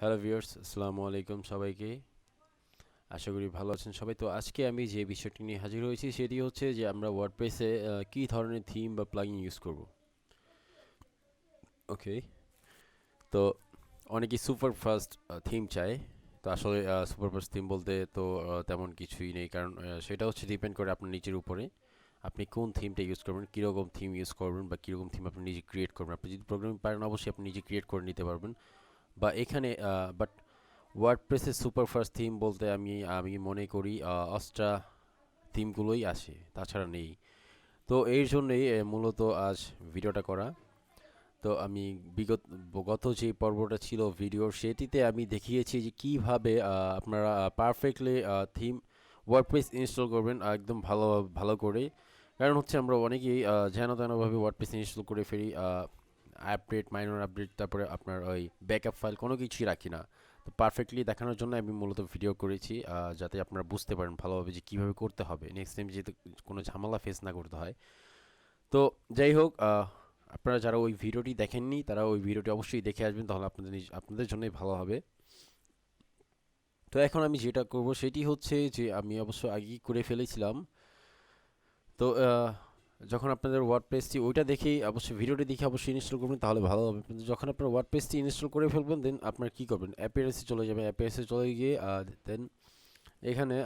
Hello viewers, আসসালামু আলাইকুম সবাইকে। আশা করি ভালো আছেন সবাই। তো আজকে আমি যে বিষয়টি নিয়ে হাজির হয়েছি সেটি হচ্ছে যে আমরা ওয়ার্ডপ্রেসে কী ধরনের থিম বা প্লাগইন ইউজ করব। ওকে, তো অনেকেই সুপার ফাস্ট থিম চায়। তো আসলে সুপার ফাস্ট থিম বলতে তো তেমন কিছুই নেই, কারণ সেটা হচ্ছে ডিপেন্ড করে আপনার নিজের উপরে। আপনি কোন থিমটা ইউজ করবেন, কীরকম থিম ইউজ করবেন বা কীরকম থিম আপনি নিজে ক্রিয়েট করবেন। আপনি যদি প্রোগ্রামিং পারেন অবশ্যই আপনি নিজে ক্রিয়েট করে নিতে পারবেন। বা এখানে বাট ওয়ার্ডপ্রেসের সুপারফাস্ট থিম বলতে আমি আমি মনে করি অস্ট্রা থিমগুলোই আসে, তাছাড়া নেই। তো এর জন্যই মূলত আজ ভিডিওটা করা। তো আমি গত যে পর্বটা ছিল ভিডিওর, সেটিতে আমি দেখিয়েছি যে কীভাবে আপনারা পারফেক্টলি থিম ওয়ার্ডপ্রেস ইনস্টল করবেন একদম ভালো ভালো করে। কারণ হচ্ছে আমরা অনেকেই যেন তেনভাবে ওয়ার্ডপ্রেস ইনস্টল করে ফেলি, আপডেট, মাইনর আপডেট, তারপরে আপনার ওই ব্যাকআপ ফাইল কোনো কিছুই রাখি না। তো পারফেক্টলি দেখানোর জন্য আমি মূলত ভিডিও করেছি, যাতে আপনারা বুঝতে পারেন ভালোভাবে যে কীভাবে করতে হবে, নেক্সট টাইম যাতে কোনো ঝামেলা ফেস না করতে হয়। তো যাই হোক, আপনারা যারা ওই ভিডিওটি দেখেননি তারা ওই ভিডিওটি অবশ্যই দেখে আসবেন, তাহলে আপনাদের জন্যই ভালো হবে। তো এখন আমি যেটা করব সেটি হচ্ছে যে আমি অবশ্য আগেই করে ফেলেছিলাম। তো যখন আপনাদের ওয়ার্ডপ্রেসটি ওইটা দেখেই অবশ্যই ভিডিওটি দেখে অবশ্যই ইনস্টল করবেন, তাহলে ভালো হবে। কিন্তু যখন আপনার ওয়ার্ডপ্রেসটি ইনস্টল করে ফেলবেন, দেন আপনার কী করবেন, অ্যাপিয়ারেন্সে চলে যাবেন। অ্যাপিয়ারেন্সে চলে গিয়ে দেন এখানে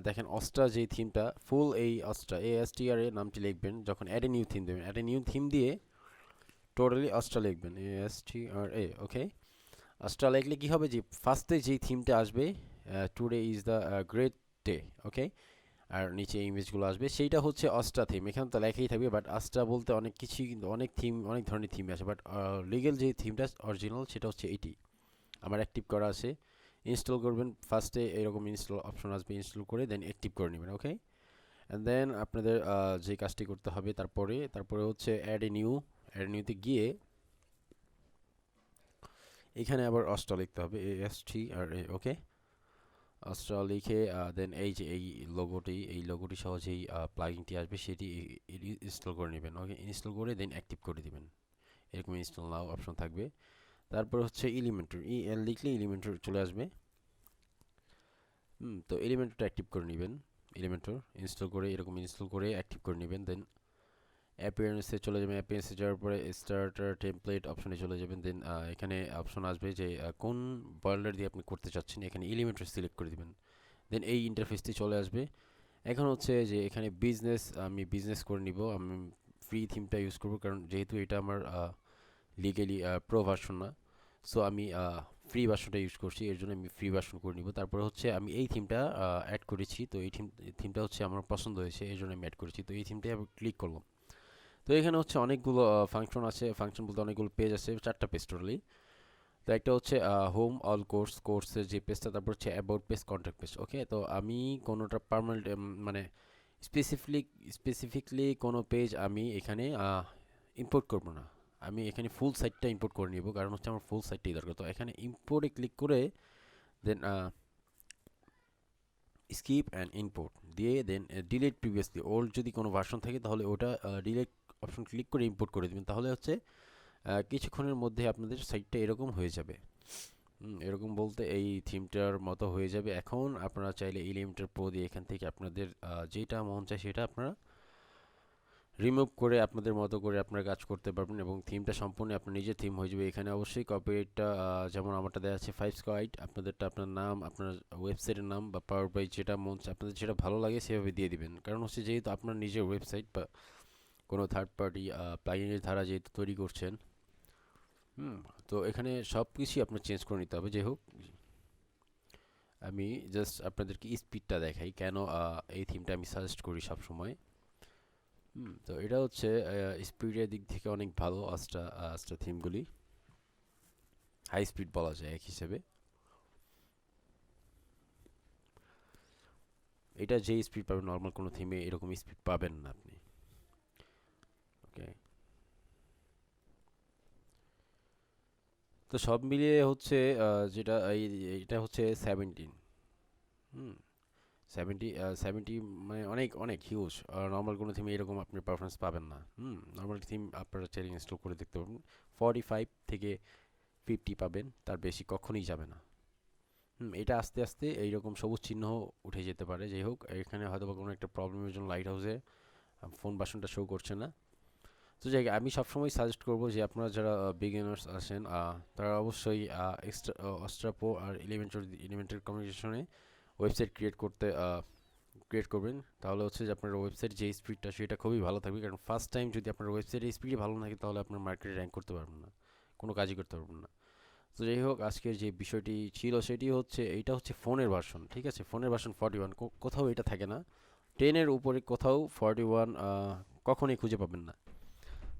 দেখেন অস্ট্রা যেই থিমটা, ফুল এই অস্ট্রা ASTR এ নামটি লিখবেন। যখন অ্যাড এ নিউ থিম দেবেন, অ্যাড এ নিউ থিম দিয়ে টোটালি অস্ট্রা লিখবেন, ASTRA। ওকে, অস্ট্রা লিখলে কী হবে যে ফার্স্টে যেই থিমটা আসবে, today is the great day, okay, আর নিচে ইমেজগুলো আসবে, সেইটা হচ্ছে অস্ট্রা থিম। এখানে তো লেখাই থাকবে, বাট অস্ট্রা বলতে অনেক কিছুই, কিন্তু অনেক থিম, অনেক ধরনের থিম আছে, বাট লিগেল যে থিমটা অরিজিনাল সেটা হচ্ছে এটি। আমার অ্যাক্টিভ করা আছে। ইনস্টল করবেন, ফার্স্টে এরকম ইনস্টল অপশন আসবে, ইনস্টল করে দেন অ্যাক্টিভ করে নেবেন। ওকে, অ্যান্ড দেন আপনাদের যে কাজটি করতে হবে তারপরে হচ্ছে অ্যাড এ নিউতে গিয়ে এখানে আবার অস্ট্রা লিখতে হবে, ASTRA। ওকে, অস্ট্রা লিখে দেন এই লোগোটি সহ যেই প্লাগইনটি আসবে সেটি ইনস্টল করে নেবেন। ওকে, ইনস্টল করে দেন অ্যাক্টিভ করে দিবেন। এরকম ইনস্টল নাও অপশন থাকবে। তারপর হচ্ছে এলিমেন্টর, লিখলে এলিমেন্টর চলে আসবে। তো এলিমেন্টরটা অ্যাক্টিভ করে নেবেন। এলিমেন্টর ইনস্টল করে এরকম ইনস্টল করে অ্যাক্টিভ করে নেবেন। দেন অ্যাপিয়ারেন্সে চলে যাবেন। অ্যাপিয়ারেন্সে যাওয়ার পরে স্টার্টার টেমপ্লেট অপশনে চলে যাবেন। দেন এখানে অপশন আসবে যে কোন বর্ডার দিয়ে আপনি করতে চাচ্ছেন, এখানে এলিমেন্টর সিলেক্ট করে দিবেন। দেন এই ইন্টারফেসটি চলে আসবে। এখন হচ্ছে যে এখানে আমি বিজনেস করে নিব, আমি ফ্রি থিমটা ইউজ করব, কারণ যেহেতু এটা আমার লিগেলি প্রো ভার্সন না। সো আমি ফ্রি ভার্সনটা ইউজ করছি, এর জন্য আমি ফ্রি ভার্সন করে নিব। তারপরে হচ্ছে আমি এই থিমটা অ্যাড করেছি, তো এই থিমটা হচ্ছে আমার পছন্দ হয়েছে, এই জন্য আমি অ্যাড করেছি। তো এই থিমটাই আমি ক্লিক করলাম। তো এখানে হচ্ছে অনেকগুলো ফাংশন আছে, ফাংশন বলতে অনেকগুলো পেজ আছে, 4টা পেজ টোটালি। তো একটা হচ্ছে হোম অল কোর্সের যে পেজটা, তারপর হচ্ছে অ্যাবাউট পেজ, কন্ট্যাক্ট পেজ। ওকে, তো আমি কোনোটা পার্মানেন্ট, মানে স্পেসিফিকলি কোনো পেজ আমি এখানে ইম্পোর্ট করব না। আমি এখানে ফুল সাইটটা ইম্পোর্ট করে নিব, কারণ হচ্ছে আমার ফুল সাইটটাই দরকার। তো এখানে ইম্পোর্টে ক্লিক করে দেন স্কিপ অ্যান্ড ইম্পোর্ট দিয়ে দেন ডিলিট প্রিভিয়াসলি ওল্ড যদি কোনো ভার্সন থাকে তাহলে ওটা ডিলিট অপশন ক্লিক করে ইম্পোর্ট করে দেবেন। তাহলে হচ্ছে কিছুক্ষণের মধ্যে আপনাদের সাইটটা এরকম হয়ে যাবে। এরকম বলতে এই থিমটার মতো হয়ে যাবে। এখন আপনারা চাইলে এলিমেন্টার প্রো দিয়ে এখান থেকে আপনাদের যেটা মন চায় সেটা আপনারা রিমুভ করে আপনাদের মতো করে আপনারা কাজ করতে পারবেন, এবং থিমটা সম্পূর্ণ আপনার নিজের থিম হয়ে যাবে। এখানে অবশ্যই কপিরাইটটা, যেমন আমারটা দেওয়া আছে 5 স্কোয়াইট, আপনাদেরটা আপনার নাম, আপনার ওয়েবসাইটের নাম বা পাওয়ার বাই যেটা মন চায় আপনাদের যেটা ভালো লাগে সেভাবে দিয়ে দিবেন। কারণ হচ্ছে যেহেতু আপনার নিজের ওয়েবসাইট বা কোনো থার্ড পার্টি প্লাগইনের ধারা যেহেতু তৈরি করছেন, হুম, তো এখানে সব কিছুই আপনার চেঞ্জ করে নিতে হবে। যাই হোক, আমি জাস্ট আপনাদেরকে স্পিডটা দেখাই কেন এই থিমটা আমি সাজেস্ট করি সবসময়। তো এটা হচ্ছে স্পিডের দিক থেকে অনেক ভালো। আস্টা থিমগুলি হাই স্পিড বলা যায় এক হিসেবে। এটা যে স্পিড পাবেন নর্মাল কোনো থিমে এরকম স্পিড পাবেন না আপনি। ওকে, তো সব মিলিয়ে হচ্ছে যেটা এটা হচ্ছে 17। হুম, 70 মানে অনেক অনেক হিউজ। নর্মাল কোনো থিমে এরকম আপনি পারফরমেন্স পাবেন না। নর্মাল থিম আপনারা চাইলে ইনস্টল করে দেখতে পারবেন, 45 থেকে 50 পাবেন, তার বেশি কখনোই যাবে না। এটা আস্তে আস্তে এইরকম সবুজ চিহ্ন উঠে যেতে পারে। যাই হোক, এখানে হয়তো বা কোনো একটা প্রবলেমের জন্য লাইট হাউসে ফোন বাসনটা শো করছে না। তো যাই হোক, আমি সবসময় সাজেস্ট করবো যে আপনারা যারা বিগিনার্স আছেন তারা অবশ্যই এক্সট্রা অস্ট্রাপো আর এলিমেন্টারি কমিউনিকেশনে ওয়েবসাইট ক্রিয়েট করবেন। তাহলে হচ্ছে যে আপনার ওয়েবসাইট যে স্পিডটা সেটা খুবই ভালো থাকবে, কারণ ফার্স্ট টাইম যদি আপনার ওয়েবসাইটের স্পিডই ভালো না থাকে তাহলে আপনার মার্কেটে র্যাঙ্ক করতে পারবেন না, কোনো কাজই করতে পারবেন না। তো যাই হোক, আজকের যে বিষয়টি ছিল সেটি হচ্ছে এইটা হচ্ছে ফোনের ভার্সন, ঠিক আছে? ফোনের ভার্সন 41, কোথাও এটা থাকে না। 10-এর উপরে কোথাও 41 কখনোই খুঁজে পাবেন না।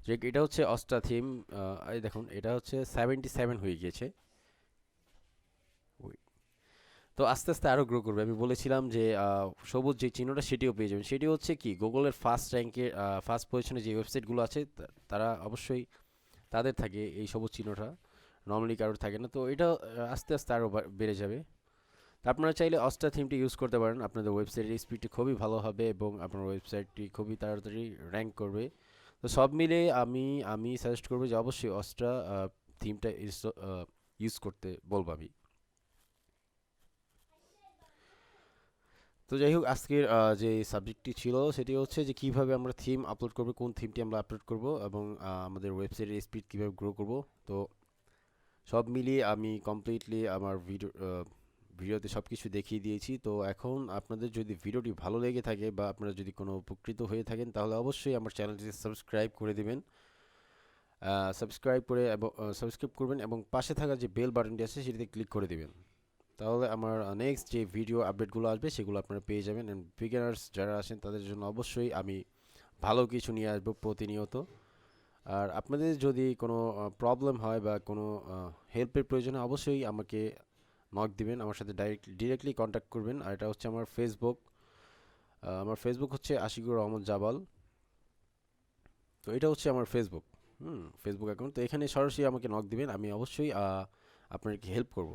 যে এটা হচ্ছে অস্ট্রা থিম। এই দেখুন, এটা হচ্ছে 77 হয়ে গিয়েছে। ওই, তো আস্তে আস্তে আরও গ্রো করবে। আমি বলেছিলাম যে সবুজ যে চিহ্নটা সেটিও পেয়ে যাবেন। সেটি হচ্ছে কি, গুগলের ফার্স্ট র্যাঙ্কে ফার্স্ট পজিশনে যে ওয়েবসাইটগুলো আছে তারা অবশ্যই তাদের থাকে এই সবুজ চিহ্নটা, নর্মালি কারোর থাকে না। তো এটা আস্তে আস্তে আরও বেড়ে যাবে। তো আপনারা চাইলে অস্ট্রা থিমটি ইউজ করতে পারেন, আপনাদের ওয়েবসাইটের স্পিডটি খুবই ভালো হবে এবং আপনার ওয়েবসাইটটি খুবই তাড়াতাড়ি র্যাঙ্ক করবে। তো সব মিলে আমি আমি সাজেস্ট করবো যে অবশ্যই অস্ট্রা থিমটা ইউজ করতে বলবো আমি। তো যাই হোক, আজকের যে সাবজেক্টটি ছিল সেটি হচ্ছে যে কীভাবে আমরা থিম আপলোড করবো, কোন থিমটি আমরা আপলোড করব এবং আমাদের ওয়েবসাইটের স্পিড কীভাবে গ্রো করব। তো সব মিলিয়ে আমি কমপ্লিটলি আমার ভিডিওতে সব কিছু দেখিয়ে দিয়েছি। তো এখন আপনাদের যদি ভিডিওটি ভালো লেগে থাকে বা আপনারা যদি কোনো উপকৃত হয়ে থাকেন তাহলে অবশ্যই আমার চ্যানেলটি সাবস্ক্রাইব করে দিবেন। সাবস্ক্রাইব করবেন এবং পাশে থাকা যে বেল বাটনটি আছে সেটিতে ক্লিক করে দিবেন। তাহলে আমার নেক্সট যে ভিডিও আপডেটগুলো আসবে সেগুলো আপনারা পেয়ে যাবেন। অ্যান্ড বিগিনার্স যারা আছেন তাদের জন্য অবশ্যই আমি ভালো কিছু নিয়ে আসবো প্রতিনিয়ত। আর আপনাদের যদি কোনো প্রবলেম হয় বা কোনো হেল্পের প্রয়োজন হয় অবশ্যই আমাকে নক দিবেন, আমার সাথে ডিরেক্টলি কন্ট্যাক্ট করবেন। আর এটা হচ্ছে আমার ফেসবুক হচ্ছে আশিকুর রহমত জাবাল। তো এটা হচ্ছে আমার ফেসবুক অ্যাকাউন্ট। তো এখানে সরাসরি আমাকে নক দিবেন, আমি অবশ্যই আপনাকে হেল্প করব।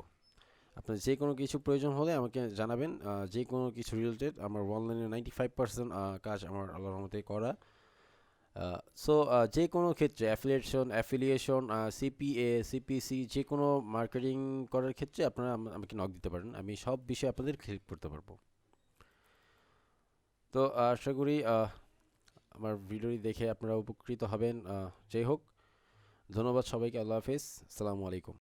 আপনার যে কোনো কিছু প্রয়োজন হলে আমাকে জানাবেন, যে কোনো কিছু রিলেটেড। আমার অনলাইনে 95% কাজ আমার আল্লাহর রহমতে করা। সো যে কোনো ক্ষেত্রে অ্যাফিলিয়েশন, সিপিএ, সিপিসি, যে কোনো মার্কেটিং করার ক্ষেত্রে আপনারা আমাকে নক দিতে পারেন, আমি সব বিষয়ে আপনাদের হেল্প করতে পারবো। তো আশা করি আমার ভিডিওটি দেখে আপনারা উপকৃত হবেন। যাই হোক, ধন্যবাদ সবাইকে। আল্লাহ হাফেজ, আসসালামু আলাইকুম।